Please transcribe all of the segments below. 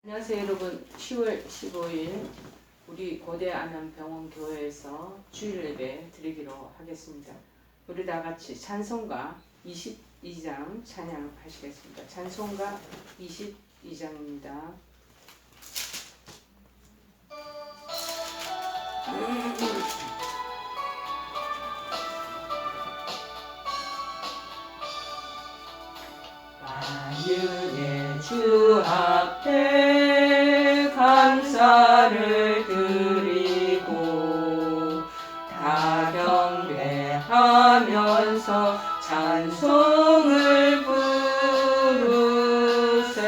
안녕하세요 여러분. 10월 15일 우리 고대 안암병원 교회에서 주일 예배 드리기로 하겠습니다. 우리 다 같이 찬송가 22장 찬양하시겠습니다. 찬송가 22장입니다. 만유의 주 앞에 감사를 드리고 다 경배하면서 찬송을 부르세.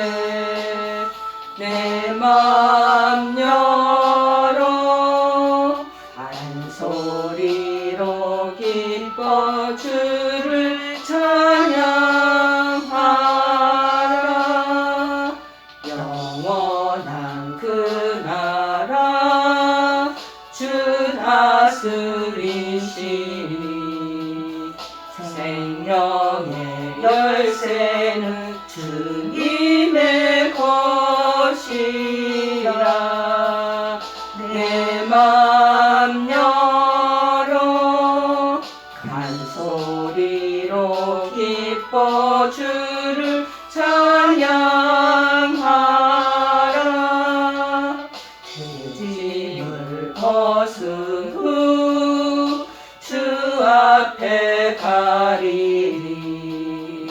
내 맘 열어 한 소리로 기뻐 주를 찬양하라. 영원한 그 나라 주 다스리시니 생명의 열쇠는 주님의 것이라. 내 맘 열어 한 소리로 기뻐 주를 찬양하라. 죄짐을 벗은 후 주 앞에 가리니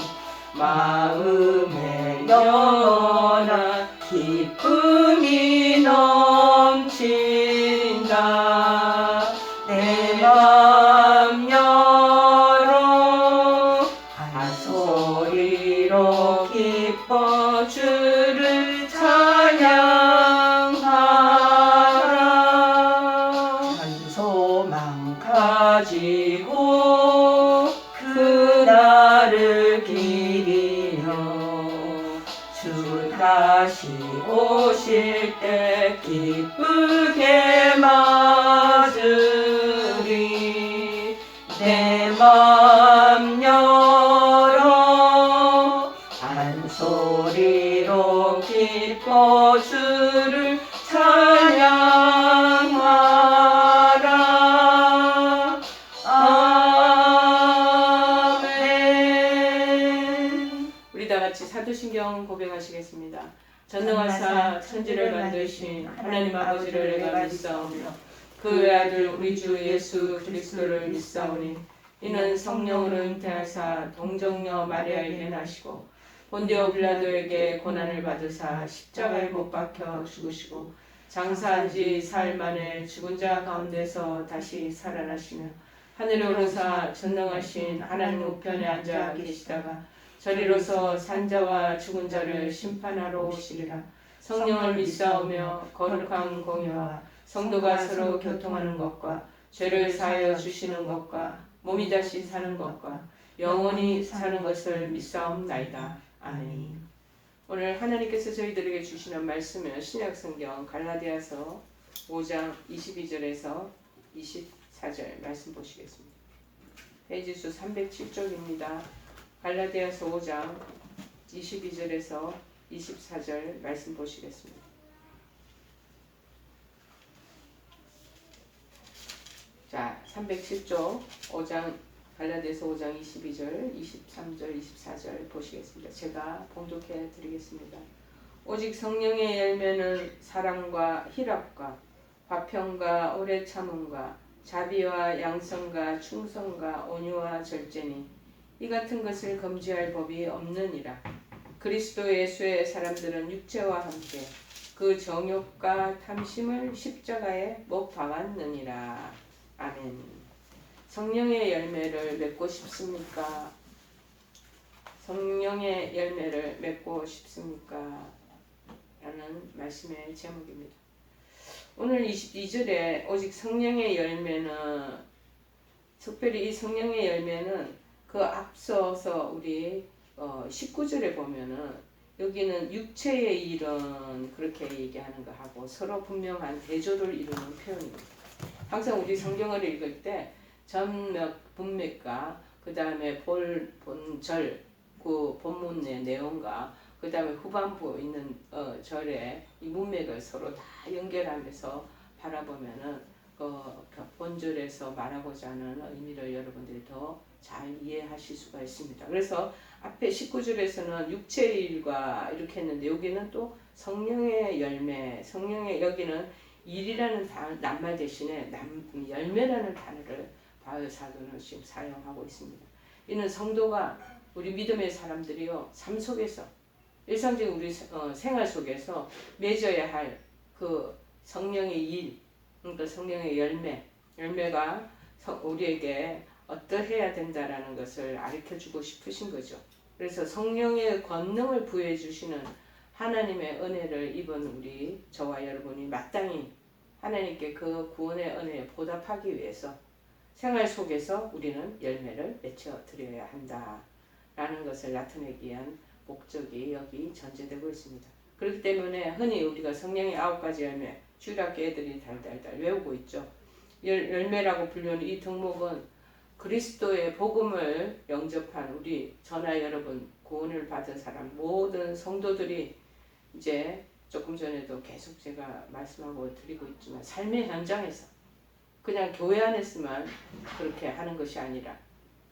마음에 영원한 기쁨이 넘친다. 내 맘 열어 한 소리로 기뻐 주를 찬양하라. 한 소망 가지고 그날을 기리며 주 다시 오실 때 기쁘게 맞으리. 내 맘 열어 한 소리로 기뻐 주를 찬양하라. 아멘. 우리 다 같이 사도신경 고백하시겠습니다. 전능하사 천지를 만드신 하나님 아버지를 내가 믿사오며 그 외아들 우리 주 예수 그리스도를 믿사오니 이는 성령으로 잉태하사 동정녀 마리아에게 나시고 본디오 빌라도에게 고난을 받으사 십자가에 못 박혀 죽으시고 장사한 지 사흘 만에 죽은 자 가운데서 다시 살아나시며 하늘에 오르사 전능하신 하나님 우편에 앉아 계시다가 저리로서 산자와 죽은 자를 심판하러 오시리라. 성령을 믿사오며 거룩한 공유와 성도가 서로 교통하는 것과 죄를 사하여 주시는 것과 몸이 다시 사는 것과 영원히 사는 것을 믿사옵나이다. 아멘. 오늘 하나님께서 저희들에게 주시는 말씀은 신약성경 갈라디아서 5장 22절에서 24절 말씀 보시겠습니다. 페이지수 307쪽입니다. 갈라디아서 5장 22절에서 24절 말씀 보시겠습니다. 자, 307쪽 5장 갈라디아서 5장 22절, 23절, 24절 보시겠습니다. 제가 봉독해 드리겠습니다. 오직 성령의 열매는 사랑과 희락과 화평과 오래 참음과 자비와 양성과 충성과 온유와 절제니 이 같은 것을 금지할 법이 없느니라. 그리스도 예수의 사람들은 육체와 함께 그 정욕과 탐심을 십자가에 못 박았느니라. 아멘. 성령의 열매를 맺고 싶습니까? 성령의 열매를 맺고 싶습니까? 라는 말씀의 제목입니다. 오늘 22절에 오직 성령의 열매는, 특별히 이 성령의 열매는 그 앞서서 우리 19절에 보면은 여기는 육체의 일은 그렇게 얘기하는 거 하고 서로 분명한 대조를 이루는 표현입니다. 항상 우리 성경을 읽을 때 전맥, 분맥과 그 다음에 본절, 그 본문의 내용과 그 다음에 후반부 있는 절에 이 문맥을 서로 다 연결하면서 바라보면은 그 본절에서 말하고자 하는 의미를 여러분들이 더 잘 이해하실 수가 있습니다. 그래서 앞에 19절에서는 육체의 일과 이렇게 했는데 여기는 또 성령의 열매, 성령의 여기는 일이라는 낱말 대신에 열매라는 단어를 바울 사도는 지금 사용하고 있습니다. 이는 성도가 우리 믿음의 사람들이요 삶 속에서 일상적인 우리 생활 속에서 맺어야 할 그 성령의 일, 그러니까 성령의 열매가 우리에게 어떠해야 된다라는 것을 가르쳐주고 싶으신 거죠. 그래서 성령의 권능을 부여해 주시는 하나님의 은혜를 입은 우리 저와 여러분이 마땅히 하나님께 그 구원의 은혜에 보답하기 위해서 생활 속에서 우리는 열매를 맺혀 드려야 한다라는 것을 나타내기 위한 목적이 여기 전제되고 있습니다. 그렇기 때문에 흔히 우리가 성령의 9가지 열매, 주일학교 애들이 달달달 외우고 있죠. 열매라고 불리는 이 덕목은 그리스도의 복음을 영접한 우리 저나 여러분 구원을 받은 사람 모든 성도들이 이제 조금 전에도 계속 제가 말씀하고 드리고 있지만 삶의 현장에서 그냥 교회 안에서만 그렇게 하는 것이 아니라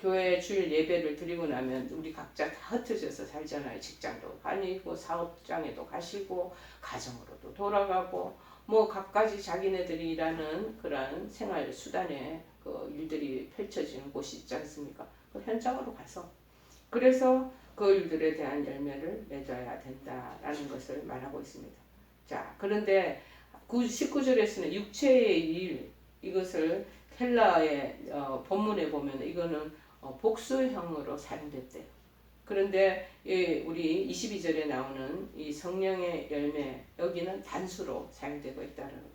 교회 주일 예배를 드리고 나면 우리 각자 다 흩어져서 살잖아요. 직장도 다니고 사업장에도 가시고 가정으로도 돌아가고 뭐 각가지 자기네들이 일하는 그런 생활 수단의 그 일들이 펼쳐지는 곳이 있지 않습니까? 그 현장으로 가서 그래서 그 일들에 대한 열매를 맺어야 된다라는 것을 말하고 있습니다. 자, 그런데 19절에서는 육체의 일 이것을 헬라의 본문에 보면 이거는 복수형으로 사용됐대요. 그런데 우리 22절에 나오는 이 성령의 열매 여기는 단수로 사용되고 있다는 거죠.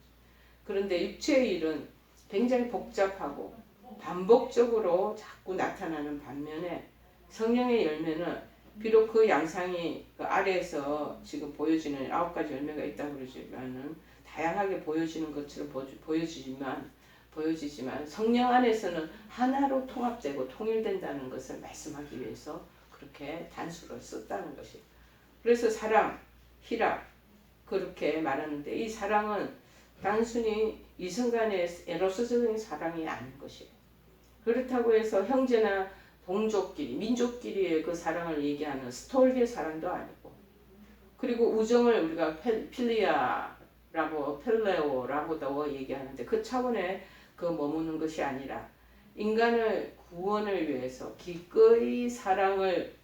그런데 육체의 일은 굉장히 복잡하고 반복적으로 자꾸 나타나는 반면에 성령의 열매는 비록 그 양상이 그 아래에서 지금 보여지는 9가지 열매가 있다고 그러지만은 다양하게 보여지는 것처럼 보여지지만 성령 안에서는 하나로 통합되고 통일된다는 것을 말씀하기 위해서 그렇게 단수로 썼다는 것이에요. 그래서 사랑, 희락 그렇게 말하는데 이 사랑은 단순히 이성간의 에로스적인 사랑이 아닌 것이에요. 그렇다고 해서 형제나 동족끼리, 민족끼리의 그 사랑을 얘기하는 스톨게 사랑도 아니고 그리고 우정을 우리가 필리아라고 펠레오라고도 얘기하는데 그 차원에 그 머무는 것이 아니라 인간을 구원을 위해서 기꺼이 사랑을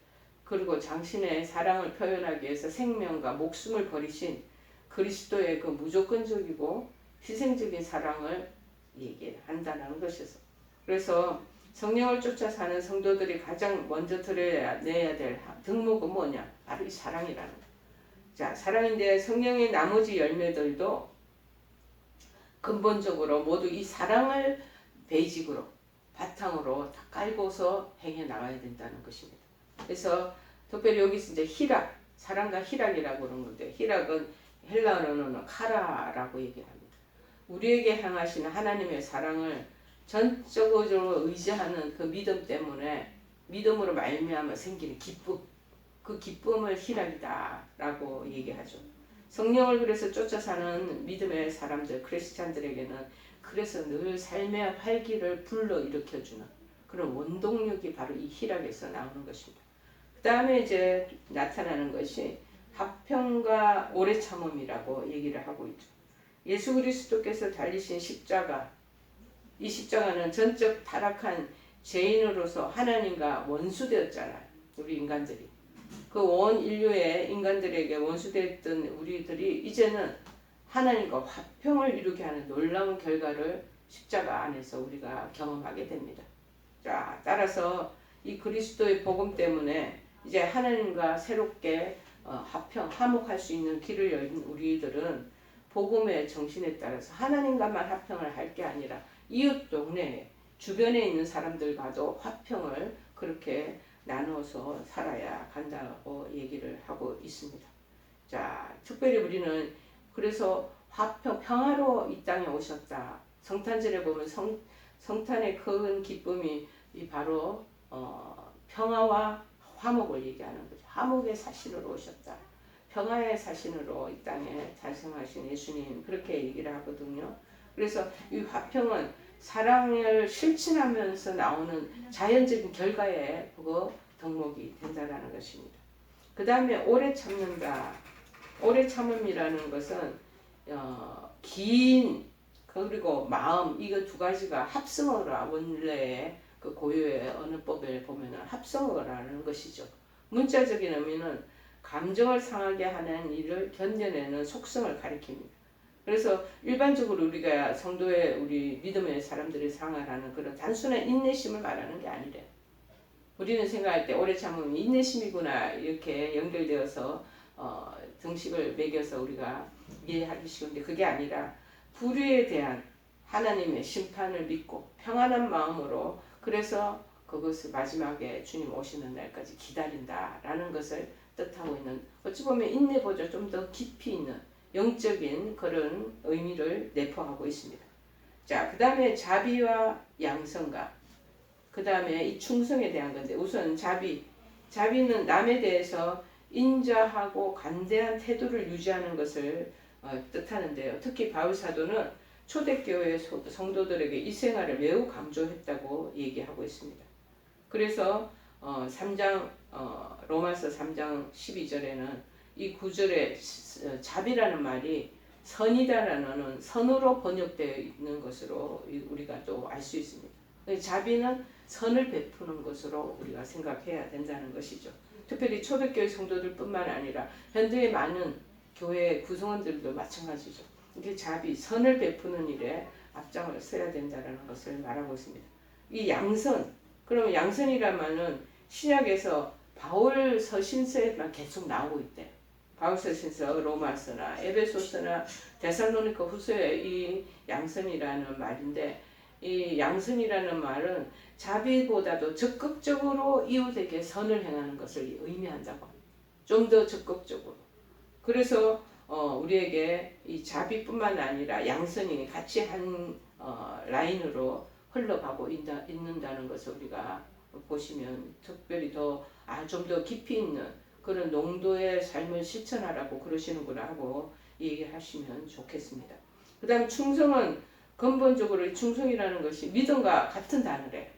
그리고 당신의 사랑을 표현하기 위해서 생명과 목숨을 버리신 그리스도의 그 무조건적이고 희생적인 사랑을 얘기한다는 것이죠. 그래서 성령을 쫓아 사는 성도들이 가장 먼저 드러내야 될 덕목은 뭐냐? 바로 이 사랑이라는 거예요. 자, 사랑인데 성령의 나머지 열매들도 근본적으로 모두 이 사랑을 베이직으로 바탕으로 다 깔고서 행해 나가야 된다는 것입니다. 그래서 특별히 여기서 이제 희락, 사랑과 희락이라고 그러는 건데 희락은 헬라어로는 카라라고 얘기합니다. 우리에게 향하시는 하나님의 사랑을 전적으로 의지하는 그 믿음 때문에 믿음으로 말미암아 생기는 기쁨, 그 기쁨을 희락이다라고 얘기하죠. 성령을 그래서 쫓아 사는 믿음의 사람들, 크리스찬들에게는 그래서 늘 삶의 활기를 불러일으켜주는 그런 원동력이 바로 이 희락에서 나오는 것입니다. 그 다음에 이제 나타나는 것이 화평과 오래 참음이라고 얘기를 하고 있죠. 예수 그리스도께서 달리신 십자가, 이 십자가는 전적 타락한 죄인으로서 하나님과 원수되었잖아요. 우리 인간들이. 그 온 인류의 인간들에게 원수되었던 우리들이 이제는 하나님과 화평을 이루게 하는 놀라운 결과를 십자가 안에서 우리가 경험하게 됩니다. 자, 따라서 이 그리스도의 복음 때문에 이제 하나님과 새롭게 화목할 수 있는 길을 열린 우리들은 복음의 정신에 따라서 하나님과만 화평을 할 게 아니라 이웃 동네 주변에 있는 사람들과도 화평을 그렇게 나눠서 살아야 한다고 얘기를 하고 있습니다. 자, 특별히 우리는 그래서 평화로 이 땅에 오셨다. 성탄절에 보면 성탄의 큰 기쁨이 바로 평화와 화목을 얘기하는 거죠. 화목의 사신으로 오셨다. 평화의 사신으로 이 땅에 탄생하신 예수님 그렇게 얘기를 하거든요. 그래서 이 화평은 사랑을 실천하면서 나오는 자연적인 결과의 그거 덕목이 된다라는 것입니다. 그 다음에 오래 참는다. 오래 참음이라는 것은 긴 그리고 마음 이거 두 가지가 합성어라. 원래의 그 고유의 언어법에 보면은 합성어라는 것이죠. 문자적인 의미는 감정을 상하게 하는 일을 견뎌내는 속성을 가리킵니다. 그래서 일반적으로 우리가 성도의 우리 믿음의 사람들이 상하라는 그런 단순한 인내심을 말하는 게 아니래. 우리는 생각할 때 오래 참음이 인내심이구나 이렇게 연결되어서 등식을 매겨서 우리가 이해하기 쉬운데 그게 아니라 불의에 대한 하나님의 심판을 믿고 평안한 마음으로 그래서 그것을 마지막에 주님 오시는 날까지 기다린다라는 것을 뜻하고 있는 어찌 보면 인내보다 좀 더 깊이 있는 영적인 그런 의미를 내포하고 있습니다. 자, 그 다음에 자비와 양성감 그 다음에 이 충성에 대한 건데 우선 자비는 남에 대해서 인자하고 관대한 태도를 유지하는 것을 뜻하는데요. 특히 바울 사도는 초대교회 성도들에게 이 생활을 매우 강조했다고 얘기하고 있습니다. 그래서 3장 로마서 3장 12절에는 이 구절에 자비라는 말이 선이다라는 선으로 번역되어 있는 것으로 우리가 또 알 수 있습니다. 자비는 선을 베푸는 것으로 우리가 생각해야 된다는 것이죠. 특별히 초대교회 성도들뿐만 아니라 현대의 많은 교회 구성원들도 마찬가지죠. 이게 자비, 선을 베푸는 일에 앞장을 서야 된다는 것을 말하고 있습니다. 이 양선, 그러면 양선이란 말은 신약에서 바울 서신서에만 계속 나오고 있대. 바울 서신서, 로마서나 에베소서나 데살로니가 후서에 이 양선이라는 말인데 이 양선이라는 말은 자비보다도 적극적으로 이웃에게 선을 행하는 것을 의미한다고. 좀 더 적극적으로. 그래서 우리에게 이 자비뿐만 아니라 양선이 같이 한 라인으로 흘러가고 있는다는 것을 우리가 보시면 특별히 좀 더 깊이 있는 그런 농도의 삶을 실천하라고 그러시는구나 하고 얘기하시면 좋겠습니다. 그 다음 충성은 근본적으로 충성이라는 것이 믿음과 같은 단어래.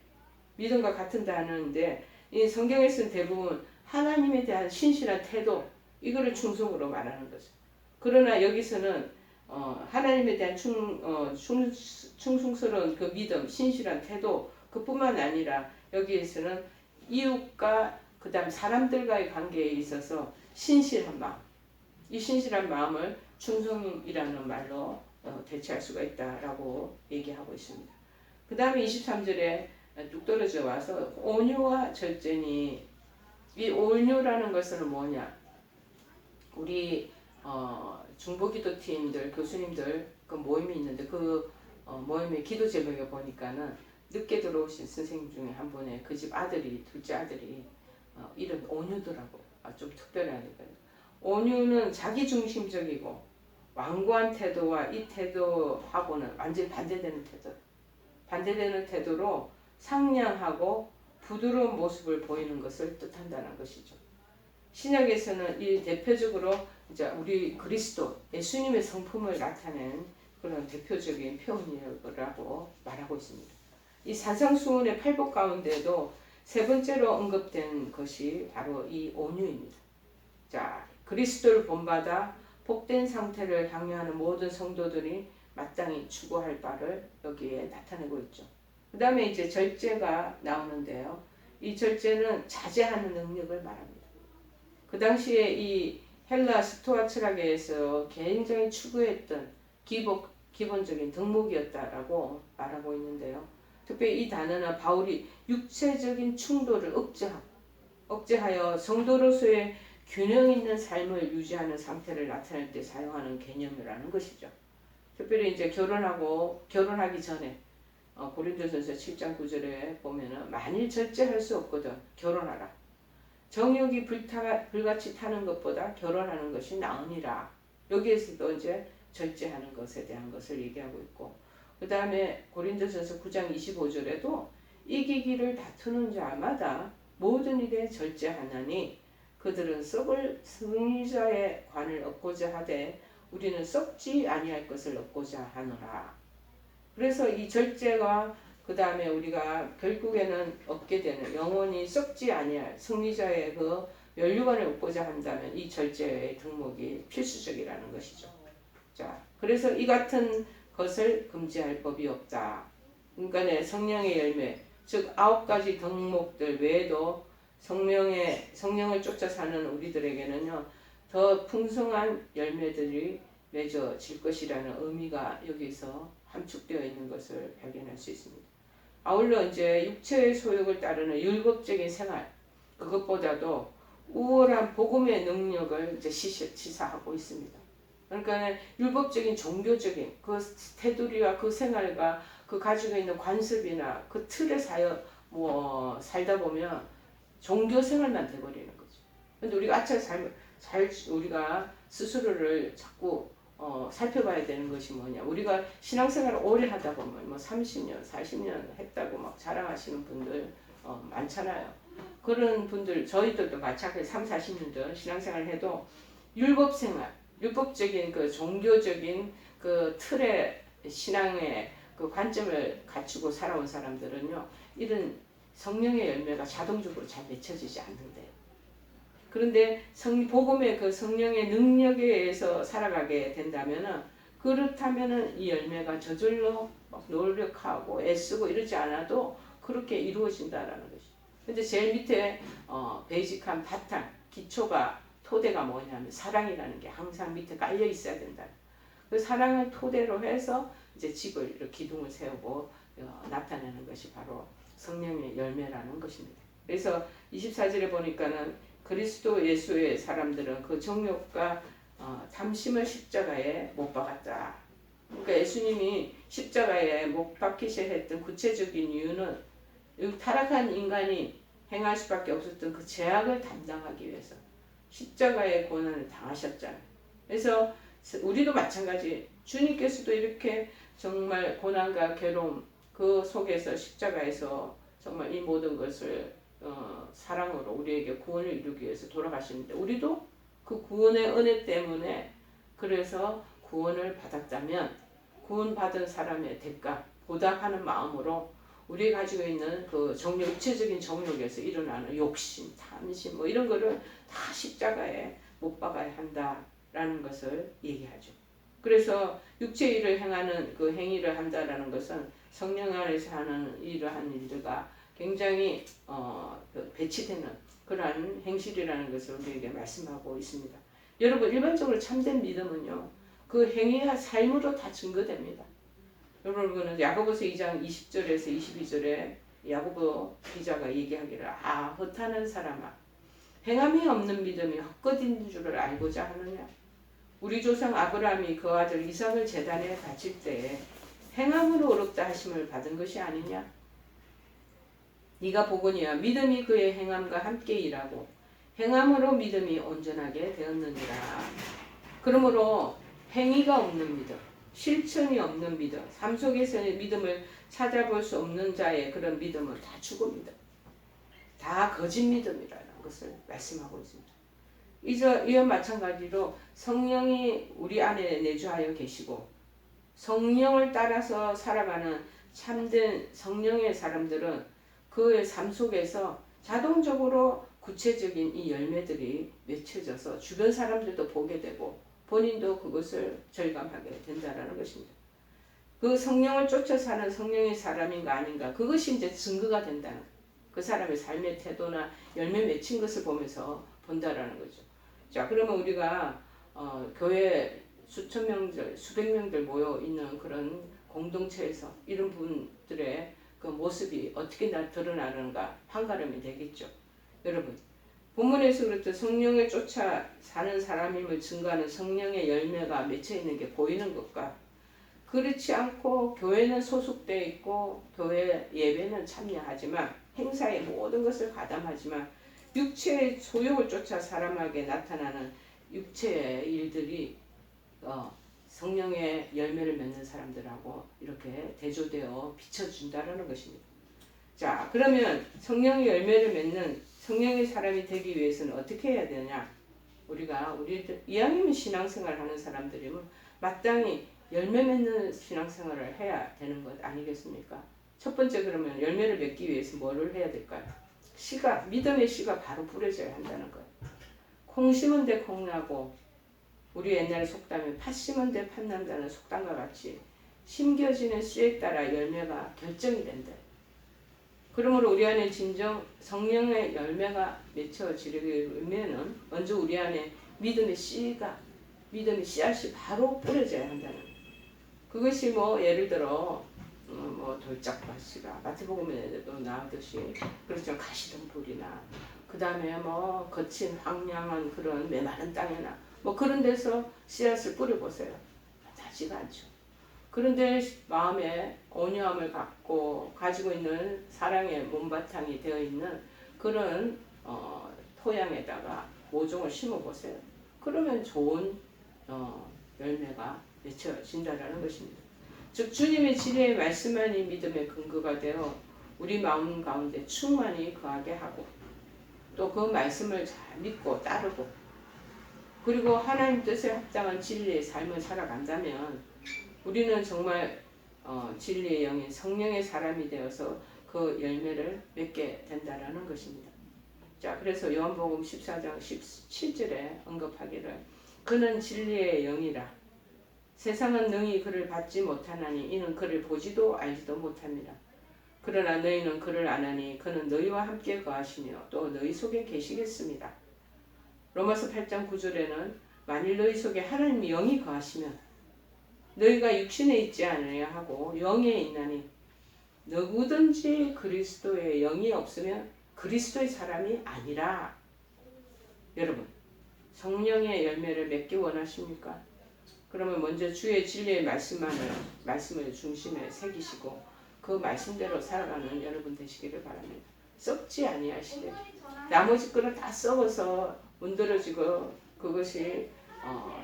믿음과 같은 단어인데 이 성경에서는 대부분 하나님에 대한 신실한 태도 이거를 충성으로 말하는 거죠. 그러나 여기서는 하나님에 대한 충성스러운 그 믿음, 신실한 태도 그뿐만 아니라 여기에서는 이웃과 그 다음 사람들과의 관계에 있어서 신실한 마음 이 신실한 마음을 충성이라는 말로 대체할 수가 있다라고 얘기하고 있습니다. 그 다음에 23절에 뚝 떨어져 와서 온유와 절제니 이 온유라는 것은 뭐냐 우리 중보기도팀들 교수님들 그 모임이 있는데 그 모임의 기도 제목에 보니까는 늦게 들어오신 선생님 중에 한 분의 그 집 아들이 둘째 아들이 이름 온유더라고. 좀 특별하니까요. 온유는 자기중심적이고 완고한 태도와 이 태도하고는 완전히 반대되는 태도로 상냥하고 부드러운 모습을 보이는 것을 뜻한다는 것이죠. 신약에서는 이 대표적으로 이제 우리 그리스도 예수님의 성품을 나타낸 그런 대표적인 표현이라고 말하고 있습니다. 이 산상수훈의 팔복 가운데도 세 번째로 언급된 것이 바로 이 온유입니다. 자, 그리스도를 본받아 복된 상태를 향유하는 모든 성도들이 마땅히 추구할 바를 여기에 나타내고 있죠. 그 다음에 이제 절제가 나오는데요. 이 절제는 자제하는 능력을 말합니다. 그 당시에 이 헬라 스토아 철학에서 굉장히 추구했던 기본적인 덕목이었다라고 말하고 있는데요. 특별히 이 단어는 바울이 육체적인 충돌을 억제하여 성도로서의 균형 있는 삶을 유지하는 상태를 나타낼 때 사용하는 개념이라는 것이죠. 특별히 이제 결혼하기 전에 고린도전서 7장 9절에 보면은 만일 절제할 수 없거든 결혼하라. 정욕이 불같이 타는 것보다 결혼하는 것이 나으니라. 여기에서도 이제 절제하는 것에 대한 것을 얘기하고 있고 그 다음에 고린도전서 9장 25절에도 이기기를 다투는 자마다 모든 일에 절제하나니 그들은 썩을 승리자의 관을 얻고자 하되 우리는 썩지 아니할 것을 얻고자 하노라. 그래서 이 절제가 그 다음에 우리가 결국에는 얻게 되는 영원히 썩지 아니할 승리자의 그 면류관을 얻고자 한다면 이 절제의 덕목이 필수적이라는 것이죠. 자, 그래서 이 같은 것을 금지할 법이 없다. 그러니까 성령의 열매, 즉 9가지 덕목들 외에도 성령을 쫓아 사는 우리들에게는요 더 풍성한 열매들이 맺어질 것이라는 의미가 여기서 함축되어 있는 것을 발견할 수 있습니다. 아울러 이제 육체의 소욕을 따르는 율법적인 생활, 그것보다도 우월한 복음의 능력을 이제 시사하고 있습니다. 그러니까 율법적인 종교적인 그 테두리와 그 생활과 그 가지고 있는 관습이나 그 틀에 살다 보면 종교 생활만 돼버리는 거죠. 근데 우리가 아차 잘 우리가 스스로를 자꾸 살펴봐야 되는 것이 뭐냐. 우리가 신앙생활을 오래 하다 보면 뭐 30년, 40년 했다고 막 자랑하시는 분들 많잖아요. 그런 분들, 저희들도 마찬가지 3, 40년들 신앙생활을 해도 율법생활, 율법적인 그 종교적인 그 틀의 신앙의 그 관점을 갖추고 살아온 사람들은요, 이런 성령의 열매가 자동적으로 잘 맺혀지지 않는데요. 그런데 복음의 그 성령의 능력에 의해서 살아가게 된다면은, 그렇다면은 이 열매가 저절로 막 노력하고 애쓰고 이러지 않아도 그렇게 이루어진다라는 것이. 근데 제일 밑에 베이직한 바탕, 기초가 토대가 뭐냐면 사랑이라는 게 항상 밑에 깔려 있어야 된다. 그 사랑을 토대로 해서 이제 집을 이렇게 기둥을 세우고 나타내는 것이 바로 성령의 열매라는 것입니다. 그래서 24절에 보니까는 그리스도 예수의 사람들은 그 정욕과 탐심을 십자가에 못 박았다. 그러니까 예수님이 십자가에 못 박히셔야 했던 구체적인 이유는 타락한 인간이 행할 수밖에 없었던 그 죄악을 담당하기 위해서 십자가의 고난을 당하셨잖아요. 그래서 우리도 마찬가지, 주님께서도 이렇게 정말 고난과 괴로움 그 속에서 십자가에서 정말 이 모든 것을 사랑으로 우리에게 구원을 이루기 위해서 돌아가시는데, 우리도 그 구원의 은혜 때문에 그래서 구원을 받았다면 구원받은 사람의 대가, 보답하는 마음으로 우리가 가지고 있는 그 육체적인 정욕에서 일어나는 욕심, 탐심 뭐 이런 거를 다 십자가에 못 박아야 한다라는 것을 얘기하죠. 그래서 육체 일을 행하는 그 행위를 한다라는 것은 성령 안에서 하는 이러한 일들과 굉장히 배치되는 그러한 행실이라는 것을 우리에게 말씀하고 있습니다. 여러분, 일반적으로 참된 믿음은요, 그 행위와 삶으로 다 증거됩니다. 여러분은 야고보서 2장 20절에서 22절에 야고보 기자가 얘기하기를, 허탄한 사람아, 행함이 없는 믿음이 헛것인 줄을 알고자 하느냐. 우리 조상 아브라함이 그 아들 이삭을 제단에 바칠 때에 행함으로 의롭다 하심을 받은 것이 아니냐. 네가 보거니와 믿음이 그의 행함과 함께 일하고 행함으로 믿음이 온전하게 되었느니라. 그러므로 행위가 없는 믿음, 실천이 없는 믿음, 삶 속에서의 믿음을 찾아볼 수 없는 자의 그런 믿음은 다 죽음이다. 다 거짓 믿음이라는 것을 말씀하고 있습니다. 이와 마찬가지로 성령이 우리 안에 내주하여 계시고 성령을 따라서 살아가는 참된 성령의 사람들은 그의 삶 속에서 자동적으로 구체적인 이 열매들이 맺혀져서 주변 사람들도 보게 되고 본인도 그것을 절감하게 된다는 것입니다. 그 성령을 쫓아 사는 성령의 사람인가 아닌가, 그것이 이제 증거가 된다는 거예요. 그 사람의 삶의 태도나 열매 맺힌 것을 보면서 본다라는 거죠. 자, 그러면 우리가 교회 수천 명들, 수백 명들 모여 있는 그런 공동체에서 이런 분들의 그 모습이 어떻게 드러나는가 판가름이 되겠죠. 여러분, 본문에서 그렇듯 성령에 쫓아 사는 사람임을 증거하는 성령의 열매가 맺혀 있는 게 보이는 것과, 그렇지 않고 교회는 소속되어 있고 교회 예배는 참여하지만 행사의 모든 것을 가담하지만 육체의 소욕을 쫓아 사람에게 나타나는 육체의 일들이 성령의 열매를 맺는 사람들하고 이렇게 대조되어 비춰준다는 것입니다. 자, 그러면 성령의 열매를 맺는 성령의 사람이 되기 위해서는 어떻게 해야 되냐? 우리들 이왕이면 신앙생활 하는 사람들이면 마땅히 열매 맺는 신앙생활을 해야 되는 것 아니겠습니까? 첫 번째 그러면 열매를 맺기 위해서 뭐를 해야 될까요? 믿음의 씨가 바로 뿌려져야 한다는 거예요. 콩 심은 데 콩 나고, 우리 옛날에 속담에 팥 심은 데 팥 난다는 속담과 같이 심겨지는 씨에 따라 열매가 결정이 된다. 그러므로 우리 안에 진정 성령의 열매가 맺혀지려면 먼저 우리 안에 믿음의 씨앗이 바로 뿌려져야 한다는 거예요. 그것이 예를 들어 돌짝밭이라 마태복음에도 나오듯이 그렇죠. 가시덤불이나 그 다음에 거친 황량한 그런 메마른 땅이나 그런 데서 씨앗을 뿌려보세요. 나지가 않죠. 그런데 마음에 온유함을 가지고 있는 사랑의 몸바탕이 되어 있는 그런 토양에다가 모종을 심어보세요. 그러면 좋은 열매가 맺혀진다라는 것입니다. 즉 주님의 진리의 말씀만이 믿음의 근거가 되어 우리 마음 가운데 충만히 거하게 하고 또 그 말씀을 잘 믿고 따르고 그리고 하나님 뜻에 합당한 진리의 삶을 살아간다면 우리는 정말 진리의 영인 성령의 사람이 되어서 그 열매를 맺게 된다라는 것입니다. 자, 그래서 요한복음 14장 17절에 언급하기를 그는 진리의 영이라 세상은 능히 그를 받지 못하나니 이는 그를 보지도 알지도 못합니다. 그러나 너희는 그를 아나니 그는 너희와 함께 거하시며 또 너희 속에 계시겠습니다. 로마서 8장 9절에는 만일 너희 속에 하나님의 영이 거하시면 너희가 육신에 있지 않아야 하고 영에 있나니 누구든지 그리스도의 영이 없으면 그리스도의 사람이 아니라. 여러분, 성령의 열매를 맺기 원하십니까? 그러면 먼저 주의 진리의 말씀을 중심에 새기시고 그 말씀대로 살아가는 여러분 되시기를 바랍니다. 썩지 아니하시되 나머지 거는 다 썩어서 문드러지고 그것이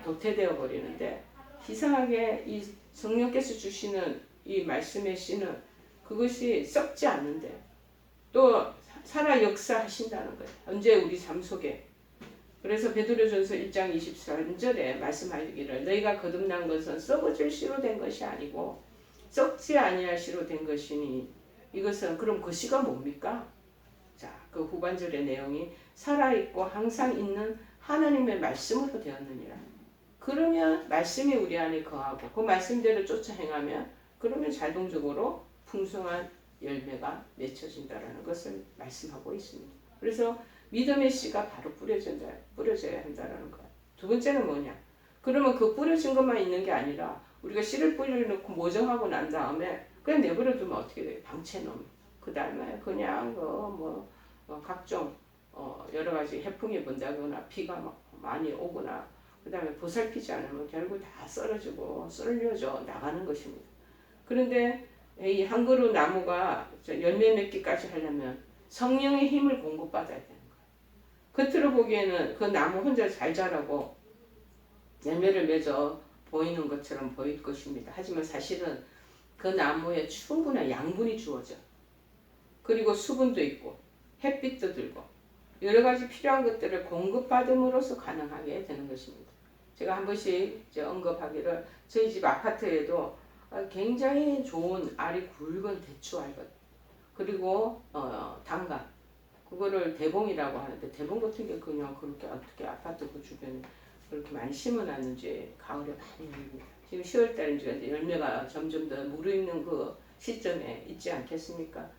도태되어 버리는데 이상하게 이 성령께서 주시는 이 말씀의 씨는 그것이 썩지 않는데 또 살아 역사하신다는 거예요. 언제 우리 삶 속에. 그래서 베드로전서 1장 23절에 말씀하기를 너희가 거듭난 것은 썩어질 씨로 된 것이 아니고 썩지 아니할 씨로 된 것이니 이것은 그럼 그 씨가 뭡니까? 자, 그 후반절의 내용이 살아있고 항상 있는 하나님의 말씀으로 되었느니라. 그러면 말씀이 우리 안에 거하고 그 말씀대로 쫓아 행하면 그러면 자동적으로 풍성한 열매가 맺혀진다라는 것을 말씀하고 있습니다. 그래서 믿음의 씨가 바로 뿌려져야 한다는 거예요. 두 번째는 뭐냐? 그러면 그 뿌려진 것만 있는 게 아니라 우리가 씨를 뿌려놓고 모정하고 난 다음에 그냥 내버려두면 어떻게 돼요? 방치해놓으면. 그 다음에 그냥 각종 여러 가지 해풍이 분다거나 비가 막 많이 오거나 그 다음에 보살피지 않으면 결국 다 썰려져 나가는 것입니다. 그런데 이 한 그루 나무가 열매 맺기까지 하려면 성령의 힘을 공급받아야 되는 거예요. 겉으로 보기에는 그 나무 혼자 잘 자라고 열매를 맺어 보이는 것처럼 보일 것입니다. 하지만 사실은 그 나무에 충분한 양분이 주어져. 그리고 수분도 있고 햇빛도 들고 여러 가지 필요한 것들을 공급받음으로써 가능하게 되는 것입니다. 제가 한 번씩 언급하기를 저희 집 아파트에도 굉장히 좋은 알이 굵은 대추알것 그리고 단감 그거를 대봉이라고 하는데 대봉 같은 게 그냥 그렇게 어떻게 아파트 그 주변에 그렇게 많이 심어놨는지 가을에 많이 열립니다. 지금 10월달인지가 이제 열매가 점점 더 무르익는 그 시점에 있지 않겠습니까?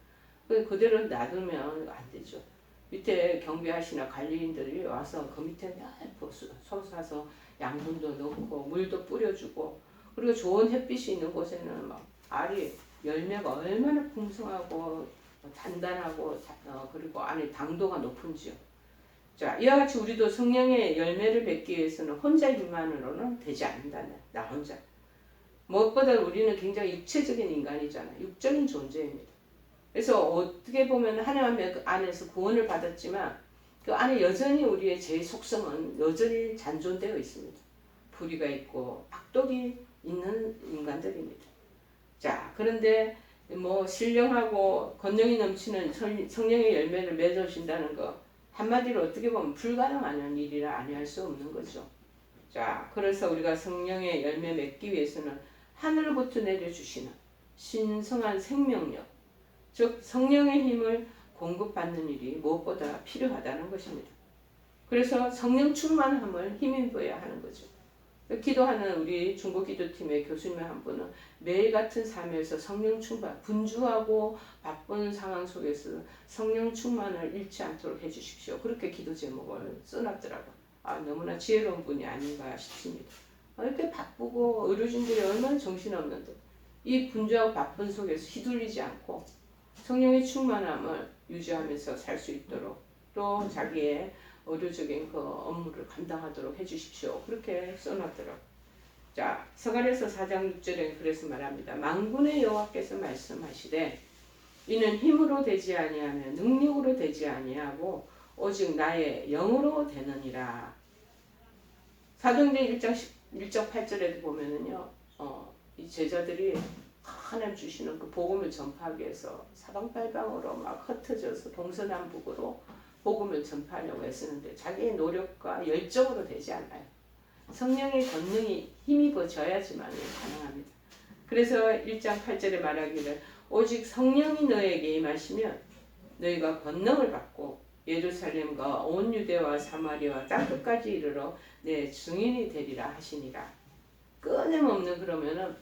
그대로 놔두면 안 되죠. 밑에 경비하시나 관리인들이 와서 그 밑에 솟아서 양분도 넣고 물도 뿌려주고 그리고 좋은 햇빛이 있는 곳에는 막 알이 열매가 얼마나 풍성하고 단단하고 그리고 안에 당도가 높은지요. 자, 이와 같이 우리도 성령의 열매를 맺기 위해서는 혼자 힘만으로는 되지 않는다. 나 혼자. 무엇보다 우리는 굉장히 육체적인 인간이잖아요. 육적인 존재입니다. 그래서 어떻게 보면 하나님 안에서 구원을 받았지만 그 안에 여전히 우리의 제 속성은 여전히 잔존되어 있습니다. 불의가 있고 악독이 있는 인간들입니다. 자, 그런데 뭐 신령하고 권능이 넘치는 성령의 열매를 맺으신다는 거 한마디로 어떻게 보면 불가능한 일이라 아니할 수 없는 거죠. 자, 그래서 우리가 성령의 열매 맺기 위해서는 하늘로부터 내려주시는 신성한 생명력, 즉 성령의 힘을 공급받는 일이 무엇보다 필요하다는 것입니다. 그래서 성령 충만함을 힘입어야 하는 거죠. 기도하는 우리 중국 기도팀의 교수님 한 분은 매일 같은 삶에서 성령 충만, 분주하고 바쁜 상황 속에서 성령 충만을 잃지 않도록 해주십시오. 그렇게 기도 제목을 써놨더라고요. 너무나 지혜로운 분이 아닌가 싶습니다. 이렇게 바쁘고 의료진들이 얼마나 정신없는데 이 분주하고 바쁜 속에서 휘둘리지 않고 성령의 충만함을 유지하면서 살 수 있도록 또 자기의 의료적인 그 업무를 감당하도록 해주십시오. 그렇게 써놨더라고요. 자, 서간에서 4장 6절에 그래서 말합니다. 만군의 여호와께서 말씀하시되 이는 힘으로 되지 아니하며 능력으로 되지 아니하고 오직 나의 영으로 되느니라. 사도행전 1장 8절에도 보면은요, 이 제자들이 하나님 주시는 그 복음을 전파하기 위해서 사방팔방으로 막 흩어져서 동서남북으로 복음을 전파하려고 했었는데 자기의 노력과 열정으로 되지 않아요. 성령의 권능이 힘입어져야지만 가능합니다. 그래서 1장 8절에 말하기를 오직 성령이 너에게 임하시면 너희가 권능을 받고 예루살렘과 온 유대와 사마리아와 땅끝까지 이르러 내 증인이 되리라 하시니라. 끊임없는 그러면은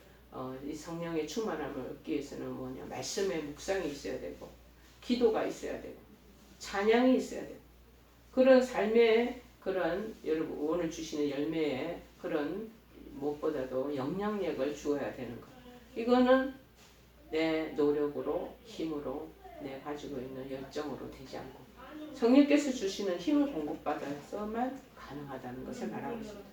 이 성령의 충만함을 얻기 위해서는 뭐냐? 말씀의 묵상이 있어야 되고 기도가 있어야 되고 찬양이 있어야 되고 그런 삶의 그런 여러분 오늘 주시는 열매의 그런 무엇보다도 영향력을 주어야 되는 것. 이거는 내 노력으로 힘으로 내 가지고 있는 열정으로 되지 않고 성령께서 주시는 힘을 공급받아서만 가능하다는 것을 말하고 있습니다.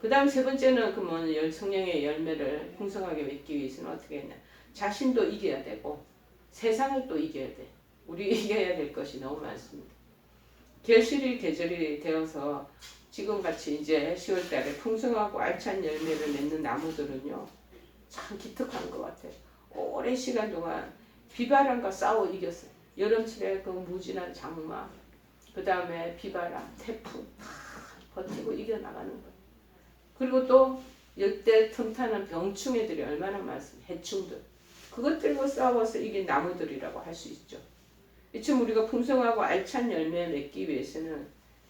그 다음 세 번째는 그러면 성령의 열매를 풍성하게 맺기 위해서는 어떻게 했냐? 자신도 이겨야 되고 세상을 또 이겨야 돼. 우리 이겨야 될 것이 너무 많습니다. 결실이 계절이 되어서 지금같이 이제 10월달에 풍성하고 알찬 열매를 맺는 나무들은요 참 기특한 것 같아요. 오랜 시간 동안 비바람과 싸워 이겼어요. 여름철에 그 무진한 장마, 그 다음에 비바람, 태풍 다 버티고 이겨나가는 거예요. 그리고 또 역대 틈타는 병충해들이 얼마나 많습니까? 해충들. 그것들과 싸워서 이긴 나무들이라고 할 수 있죠. 이처럼 우리가 풍성하고 알찬 열매 맺기 위해서는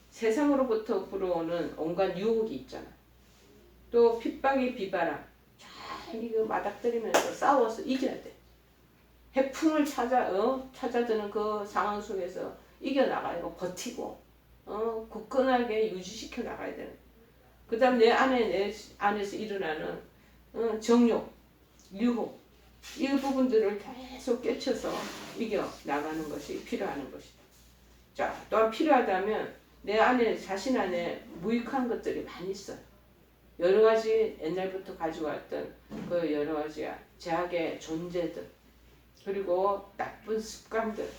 세상으로부터 불어오는 온갖 유혹이 있잖아. 또 핍박의 비바람 잘 이거 맞닥뜨리면서 싸워서 이겨야 돼. 해풍을 찾아드는 그 상황 속에서 이겨나가고 버티고 굳건하게 유지시켜 나가야 되는. 그 다음 내 안에서 일어나는 정욕, 유혹 이 부분들을 계속 깨쳐서 이겨나가는 것이 필요한 것이다. 자, 또한 필요하다면 내 안에 자신 안에 무익한 것들이 많이 있어요. 여러 가지 옛날부터 가져왔던 그 여러 가지 제약의 존재들 그리고 나쁜 습관들,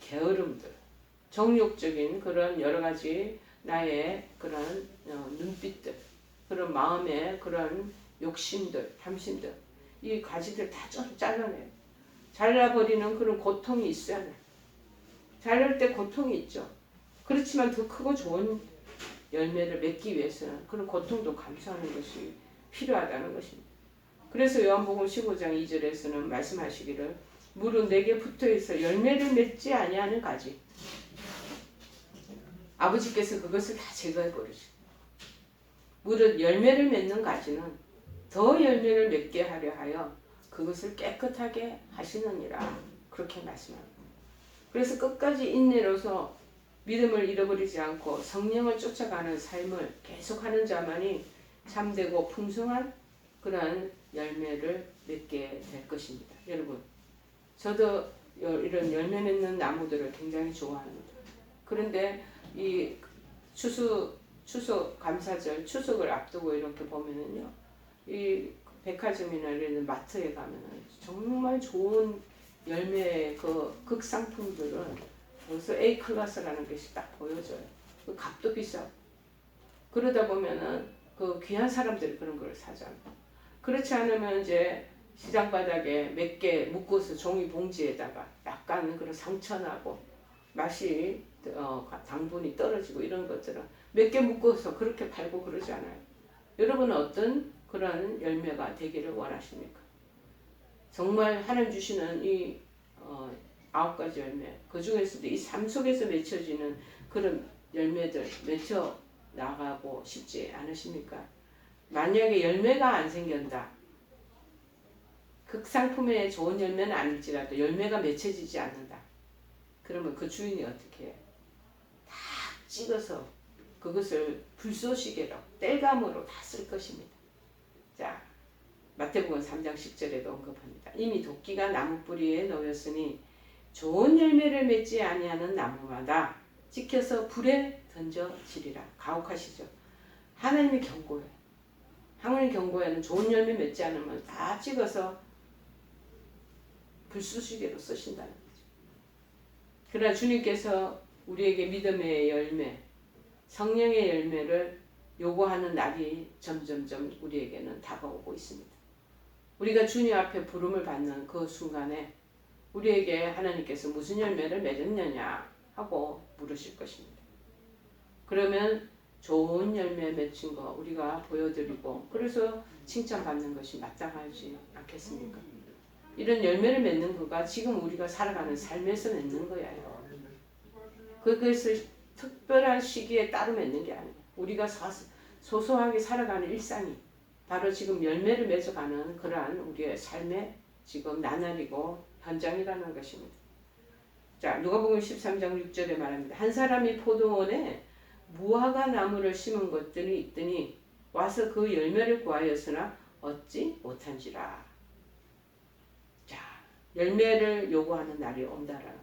게으름들, 정욕적인 그런 여러 가지 나의 그런 눈빛들, 그런 마음의 그런 욕심들, 탐심들, 이 가지들 다 잘라내요. 잘라버리는 그런 고통이 있어야 돼. 자를 때 고통이 있죠. 그렇지만 더 크고 좋은 열매를 맺기 위해서는 그런 고통도 감수하는 것이 필요하다는 것입니다. 그래서 요한복음 15장 2절에서는 말씀하시기를 물은 내게 붙어있어 열매를 맺지 아니하는 가지 아버지께서 그것을 다 제거해 버리시고 물은 열매를 맺는 가지는 더 열매를 맺게 하려 하여 그것을 깨끗하게 하시느니라 그렇게 말씀합니다. 그래서 끝까지 인내로서 믿음을 잃어버리지 않고 성령을 쫓아가는 삶을 계속하는 자만이 참되고 풍성한 그러한 열매를 맺게 될 것입니다. 여러분, 저도 이런 열매 맺는 나무들을 굉장히 좋아합니다. 그런데 이 추석 감사절 추석을 앞두고 이렇게 보면은요, 이 백화점이나 이런 마트에 가면은 정말 좋은 열매의 그 극상품들은 벌써 A 클래스라는 것이 딱 보여져요. 그 값도 비싸고. 그러다 보면은 그 귀한 사람들이 그런 걸 사잖아요. 그렇지 않으면 이제 시장 바닥에 몇 개 묶어서 종이 봉지에다가 약간 그런 상처나고 맛이 당분이 떨어지고 이런 것들은 몇 개 묶어서 그렇게 팔고 그러지 않아요. 여러분은 어떤 그런 열매가 되기를 원하십니까? 정말 하나님 주시는 이 9가지 열매, 그 중에서도 이 삶 속에서 맺혀지는 그런 열매들 맺혀 나가고 싶지 않으십니까? 만약에 열매가 안 생긴다. 극상품의 좋은 열매는 아닐지라도 열매가 맺혀지지 않는다. 그러면 그 주인이 어떻게 해요? 다 찍어서 그것을 불쏘시개로 땔감으로 다 쓸 것입니다. 자, 마태복음 3장 10절에도 언급합니다. 이미 도끼가 나무 뿌리에 놓였으니 좋은 열매를 맺지 아니하는 나무마다 찍혀서 불에 던져지리라. 가혹하시죠? 하나님의 경고예요. 하나님의 경고에는 좋은 열매 맺지 않으면 다 찍어서 불쏘시개로 쓰신다는 거죠. 그러나 주님께서 우리에게 믿음의 열매, 성령의 열매를 요구하는 날이 점점점 우리에게는 다가오고 있습니다. 우리가 주님 앞에 부름을 받는 그 순간에 우리에게 하나님께서 무슨 열매를 맺었느냐 하고 물으실 것입니다. 그러면 좋은 열매 맺힌 거 우리가 보여드리고 그래서 칭찬받는 것이 마땅하지 않겠습니까? 이런 열매를 맺는 거가 지금 우리가 살아가는 삶에서 맺는 거예요. 그것을 특별한 시기에 따로 맺는 게 아니에요. 우리가 소소하게 살아가는 일상이 바로 지금 열매를 맺어가는 그러한 우리의 삶의 지금 나날이고 현장이라는 것입니다. 자, 누가복음 13장 6절에 말합니다. 한 사람이 포도원에 무화과 나무를 심은 것들이 있더니 와서 그 열매를 구하였으나 얻지 못한지라. 자, 열매를 요구하는 날이 온다라는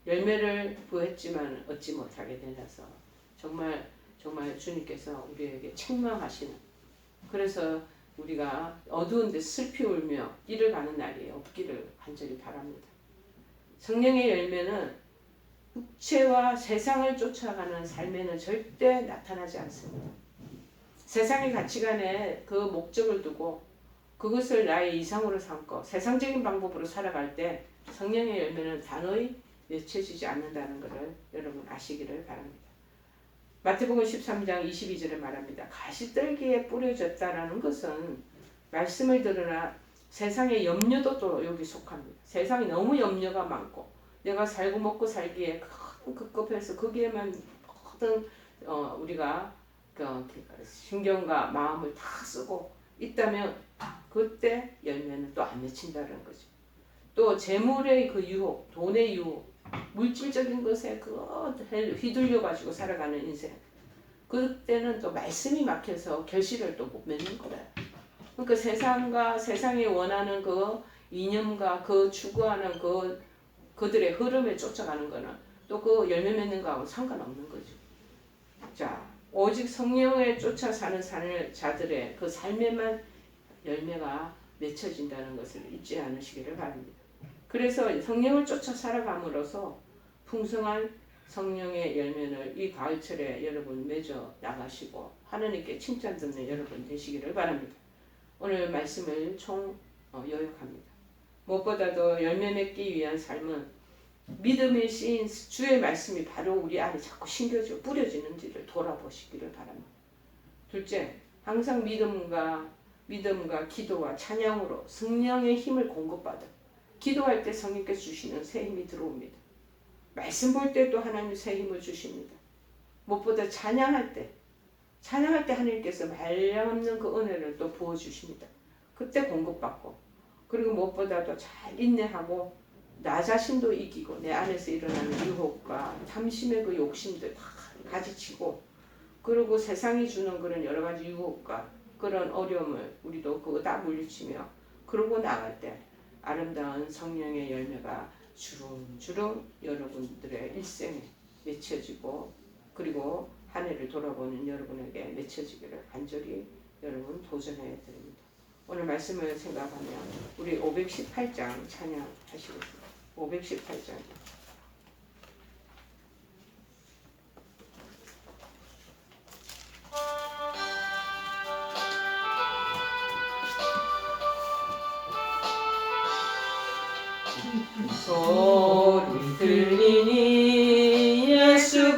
열매를 구했지만 얻지 못하게 되어서 정말 주님께서 우리에게 책망하시는, 그래서 우리가 어두운 데 슬피 울며 이를 가는 날이 없기를 간절히 바랍니다. 성령의 열매는 육체와 세상을 쫓아가는 삶에는 절대 나타나지 않습니다. 세상의 가치관에 그 목적을 두고 그것을 나의 이상으로 삼고 세상적인 방법으로 살아갈 때 성령의 열매는 단호히 맺혀지지 않는다는 것을 여러분 아시기를 바랍니다. 마태복음 13장 22절에 말합니다. 가시떨기에 뿌려졌다라는 것은 말씀을 들으나 세상의 염려도 또 여기 속합니다. 세상이 너무 염려가 많고 내가 살고 먹고 살기에 큰 급급해서 거기에만 모든 우리가 신경과 마음을 다 쓰고 있다면 그때 열매는 또 안 맺힌다는 거죠. 또 재물의 그 유혹, 돈의 유혹, 물질적인 것에 휘둘려 가지고 살아가는 인생. 그때는 또 말씀이 막혀서 결실을 또 못 맺는 거예요. 그러니까 세상과 세상이 원하는 그 이념과 그 추구하는 그들의 흐름에 쫓아가는 거는 또 그 열매 맺는 거하고 상관없는 거죠. 자, 오직 성령에 쫓아 사는 자들의 그 삶에만 열매가 맺혀진다는 것을 잊지 않으시기를 바랍니다. 그래서 성령을 쫓아 살아감으로써 풍성한 성령의 열매를 이 가을철에 여러분 맺어 나가시고 하나님께 칭찬 듣는 여러분 되시기를 바랍니다. 오늘 말씀을 요약합니다. 무엇보다도 열매 맺기 위한 삶은 믿음의 씨인 주의 말씀이 바로 우리 안에 자꾸 심겨져 뿌려지는지를 돌아보시기를 바랍니다. 둘째, 항상 믿음과 기도와 찬양으로 성령의 힘을 공급받아 기도할 때 성령께서 주시는 새 힘이 들어옵니다. 말씀 볼 때도 하나님 새 힘을 주십니다. 무엇보다 찬양할 때 하나님께서 말량없는 그 은혜를 또 부어주십니다. 그때 공급받고, 그리고 무엇보다도 잘 인내하고 나 자신도 이기고 내 안에서 일어나는 유혹과 탐심의 그 욕심들 다 가지치고, 그리고 세상이 주는 그런 여러 가지 유혹과 그런 어려움을 우리도 그거 다 물리치며 그러고 나갈 때 아름다운 성령의 열매가 주렁주렁 여러분들의 일생에 맺혀지고 그리고 한 해를 돌아보는 여러분에게 맺혀지기를 간절히 여러분 도전해 드립니다. 오늘 말씀을 생각하며 우리 518장 찬양하시겠습니다. 518장. 소리 들리니 예수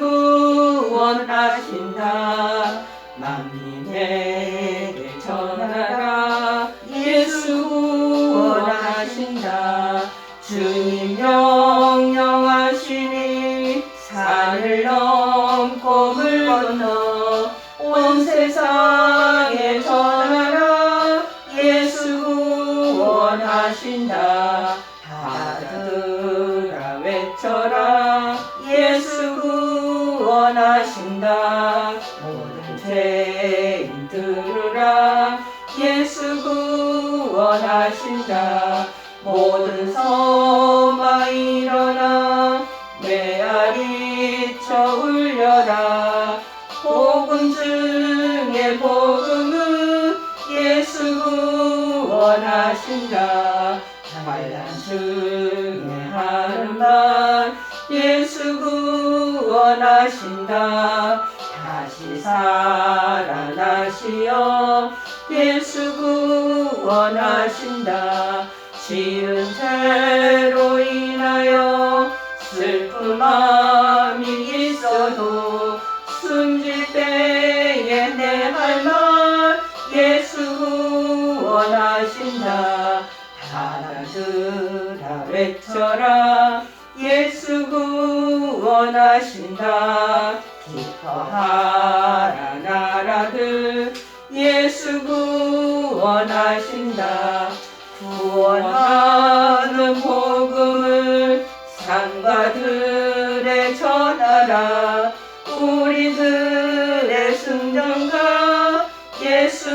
구원하신다. 만민에게 전하라. 예수 구원하신다. 주님 명령하시니 산을 넘고 물 건너 온 세상에 전하라. 예수 구원하신다. 받아들아 외쳐라. 예수 구원하신다. 모든 죄인 들으라. 예수 구원하신다. 모든 성마 일어나 메아리쳐 울려라. 복음 중에 복음은 예수 구원하신다. 환난 중에 하는 말 예수 구원하신다. 다시 살아나시어 예수 구원하신다. 지은 죄로 인하여 슬픈 마음이 있어도 숨질 때에 내 할 말 예수 구원하신다. 받아들아 외쳐라. 예수 구원하신다. 기뻐하라 나라들 예수 구원하신다. 구원하는 복음을 상가들에 전하라. 우리들의 승전가 예수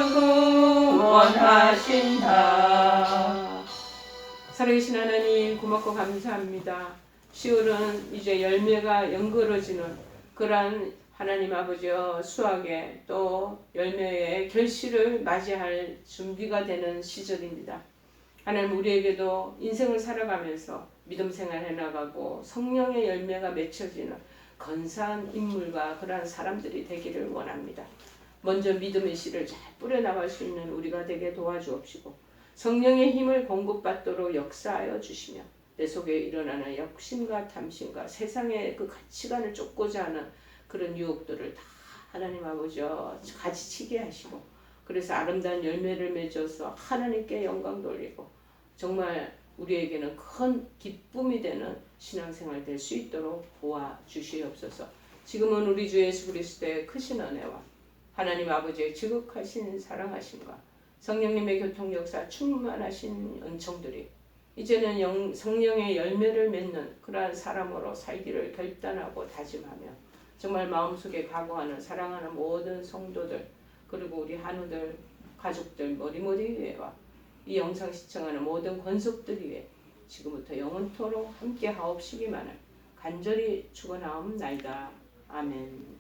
구원하신다. 살아계신 하나님 고맙고 감사합니다. 10월은 이제 열매가 연그러지는 그러한 하나님 아버지의 수확에 또 열매의 결실을 맞이할 준비가 되는 시절입니다. 하나님 우리에게도 인생을 살아가면서 믿음 생활해 나가고 성령의 열매가 맺혀지는 건사한 인물과 그러한 사람들이 되기를 원합니다. 먼저 믿음의 씨를 잘 뿌려나갈 수 있는 우리가 되게 도와주옵시고 성령의 힘을 공급받도록 역사하여 주시며 내 속에 일어나는 욕심과 탐심과 세상의 그 가치관을 쫓고자 하는 그런 유혹들을 다 하나님 아버지와 가지치게 하시고 그래서 아름다운 열매를 맺어서 하나님께 영광 돌리고 정말 우리에게는 큰 기쁨이 되는 신앙생활 될 수 있도록 도와주시옵소서. 지금은 우리 주 예수 그리스도의 크신 은혜와 하나님 아버지의 지극하신 사랑하심과 성령님의 교통 역사 충만하신 은총들이 이제는 성령의 열매를 맺는 그러한 사람으로 살기를 결단하고 다짐하며 정말 마음속에 각오하는 사랑하는 모든 성도들 그리고 우리 한우들 가족들 머리머리 위에와 이 영상 시청하는 모든 권속들 위에 지금부터 영원토록 함께 하옵시기만을 간절히 축원하옵나이다. 아멘.